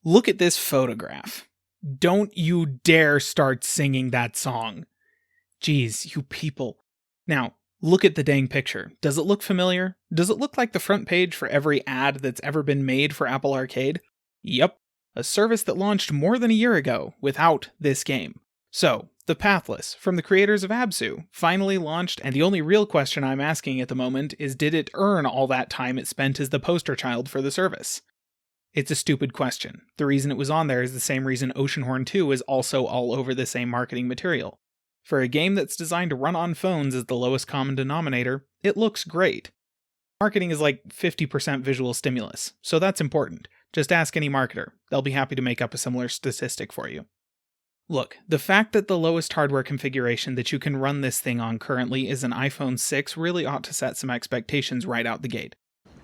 Look at this photograph. Don't you dare start singing that song. Jeez, you people. Now, look at the dang picture. Does it look familiar? Does it look like the front page for every ad that's ever been made for Apple Arcade? Yep, a service that launched more than a year ago without this game. So, the Pathless, from the creators of Absu, finally launched, and the only real question I'm asking at the moment is, did it earn all that time it spent as the poster child for the service? It's a stupid question. The reason it was on there is the same reason Oceanhorn 2 is also all over the same marketing material. For a game that's designed to run on phones as the lowest common denominator, it looks great. Marketing is like 50% visual stimulus, so that's important. Just ask any marketer. They'll be happy to make up a similar statistic for you. Look, the fact that the lowest hardware configuration that you can run this thing on currently is an iPhone 6 really ought to set some expectations right out the gate.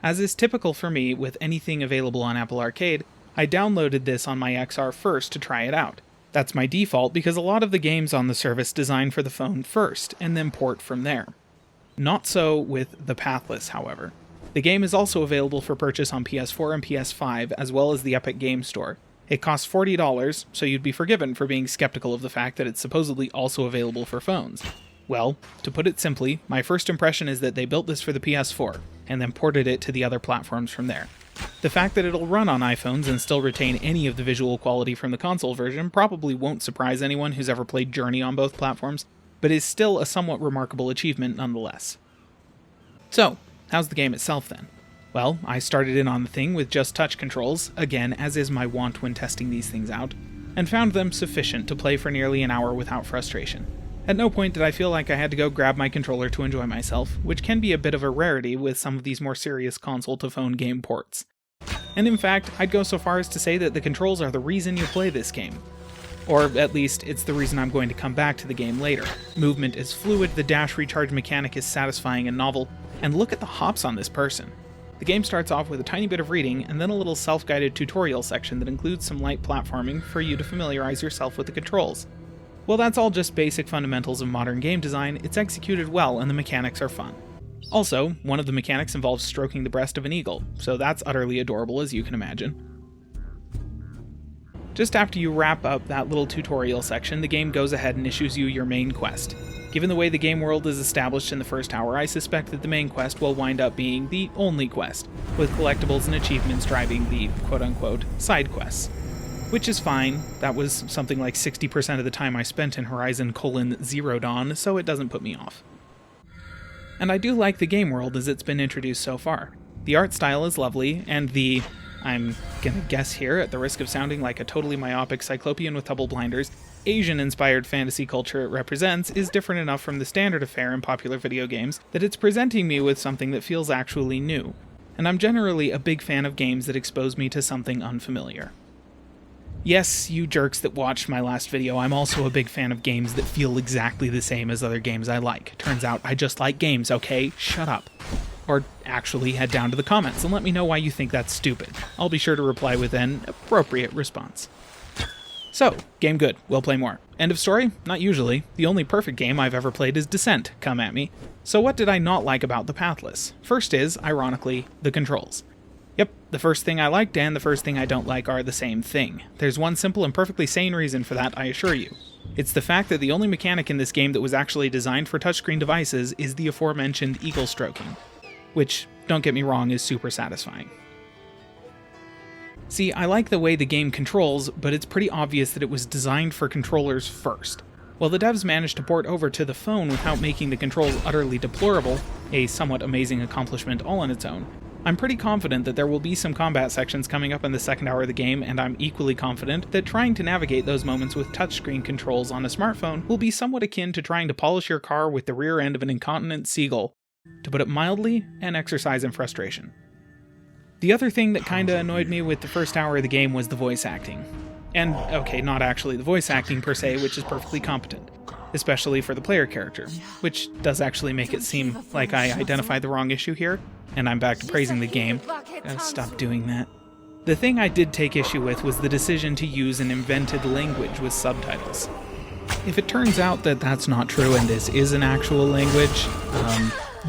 As is typical for me with anything available on Apple Arcade, I downloaded this on my XR first to try it out. That's my default because a lot of the games on the service design for the phone first, and then port from there. Not so with the Pathless, however. The game is also available for purchase on PS4 and PS5, as well as the Epic Game Store. It costs $40, so you'd be forgiven for being skeptical of the fact that it's supposedly also available for phones. Well, to put it simply, my first impression is that they built this for the PS4, and then ported it to the other platforms from there. The fact that it'll run on iPhones and still retain any of the visual quality from the console version probably won't surprise anyone who's ever played Journey on both platforms, but is still a somewhat remarkable achievement nonetheless. So, how's the game itself then? Well, I started in on the thing with just touch controls, again as is my wont when testing these things out, and found them sufficient to play for nearly an hour without frustration. At no point did I feel like I had to go grab my controller to enjoy myself, which can be a bit of a rarity with some of these more serious console-to-phone game ports. And in fact, I'd go so far as to say that the controls are the reason you play this game. Or at least, it's the reason I'm going to come back to the game later. Movement is fluid, the dash recharge mechanic is satisfying and novel, and look at the hops on this person. The game starts off with a tiny bit of reading, and then a little self-guided tutorial section that includes some light platforming for you to familiarize yourself with the controls. While that's all just basic fundamentals of modern game design, it's executed well and the mechanics are fun. Also, one of the mechanics involves stroking the breast of an eagle, so that's utterly adorable as you can imagine. Just after you wrap up that little tutorial section, the game goes ahead and issues you your main quest. Given the way the game world is established in the first hour, I suspect that the main quest will wind up being the only quest, with collectibles and achievements driving the quote-unquote side quests. Which is fine, that was something like 60% of the time I spent in Horizon Zero Dawn, so it doesn't put me off. And I do like the game world as it's been introduced so far. The art style is lovely, and the, I'm gonna guess here, at the risk of sounding like a totally myopic cyclopean with double blinders, Asian-inspired fantasy culture it represents is different enough from the standard of fare in popular video games that it's presenting me with something that feels actually new. And I'm generally a big fan of games that expose me to something unfamiliar. Yes, you jerks that watched my last video, I'm also a big fan of games that feel exactly the same as other games I like. Turns out I just like games, okay? Shut up. Or actually head down to the comments and let me know why you think that's stupid. I'll be sure to reply with an appropriate response. So, game good, we'll play more. End of story? Not usually. The only perfect game I've ever played is Descent, come at me. So what did I not like about the Pathless? First is, ironically, the controls. Yep, the first thing I liked and the first thing I don't like are the same thing. There's one simple and perfectly sane reason for that, I assure you. It's the fact that the only mechanic in this game that was actually designed for touchscreen devices is the aforementioned eagle stroking. Which, don't get me wrong, is super satisfying. See, I like the way the game controls, but it's pretty obvious that it was designed for controllers first. While the devs managed to port over to the phone without making the controls utterly deplorable, a somewhat amazing accomplishment all on its own, I'm pretty confident that there will be some combat sections coming up in the second hour of the game, and I'm equally confident that trying to navigate those moments with touchscreen controls on a smartphone will be somewhat akin to trying to polish your car with the rear end of an incontinent seagull. To put it mildly, an exercise in frustration. The other thing that kinda annoyed me with the first hour of the game was the voice acting. And, okay, not actually the voice acting per se, which is perfectly competent. Especially for the player character, which does actually make it seem like I identified the wrong issue here, and I'm back to praising the game. Gotta stop doing that. The thing I did take issue with was the decision to use an invented language with subtitles. If it turns out that that's not true and this is an actual language,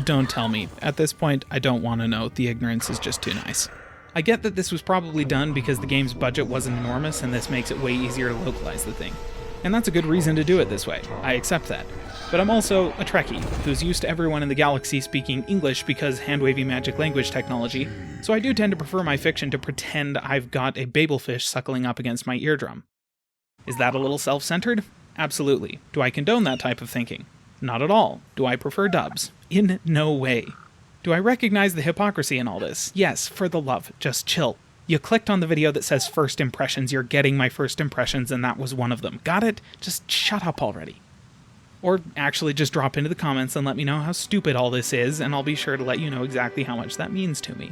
don't tell me. At this point, I don't want to know. The ignorance is just too nice. I get that this was probably done because the game's budget wasn't enormous and this makes it way easier to localize the thing. And that's a good reason to do it this way, I accept that. But I'm also a Trekkie, who's used to everyone in the galaxy speaking English because hand-wavy magic language technology, so I do tend to prefer my fiction to pretend I've got a babelfish suckling up against my eardrum. Is that a little self-centered? Absolutely. Do I condone that type of thinking? Not at all. Do I prefer dubs? In no way. Do I recognize the hypocrisy in all this? Yes, for the love. Just chill. You clicked on the video that says first impressions, you're getting my first impressions, and that was one of them. Got it? Just shut up already. Or actually just drop into the comments and let me know how stupid all this is, and I'll be sure to let you know exactly how much that means to me.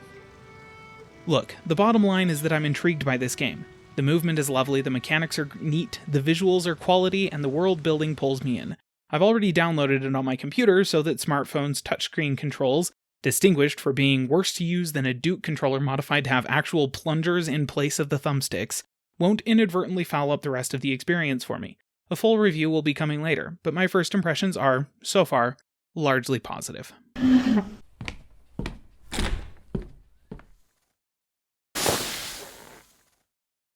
Look, the bottom line is that I'm intrigued by this game. The movement is lovely, the mechanics are neat, the visuals are quality, and the world building pulls me in. I've already downloaded it on my computer so that smartphone's touchscreen controls, distinguished for being worse to use than a Duke controller modified to have actual plungers in place of the thumbsticks, won't inadvertently foul up the rest of the experience for me. A full review will be coming later, but my first impressions are, so far, largely positive.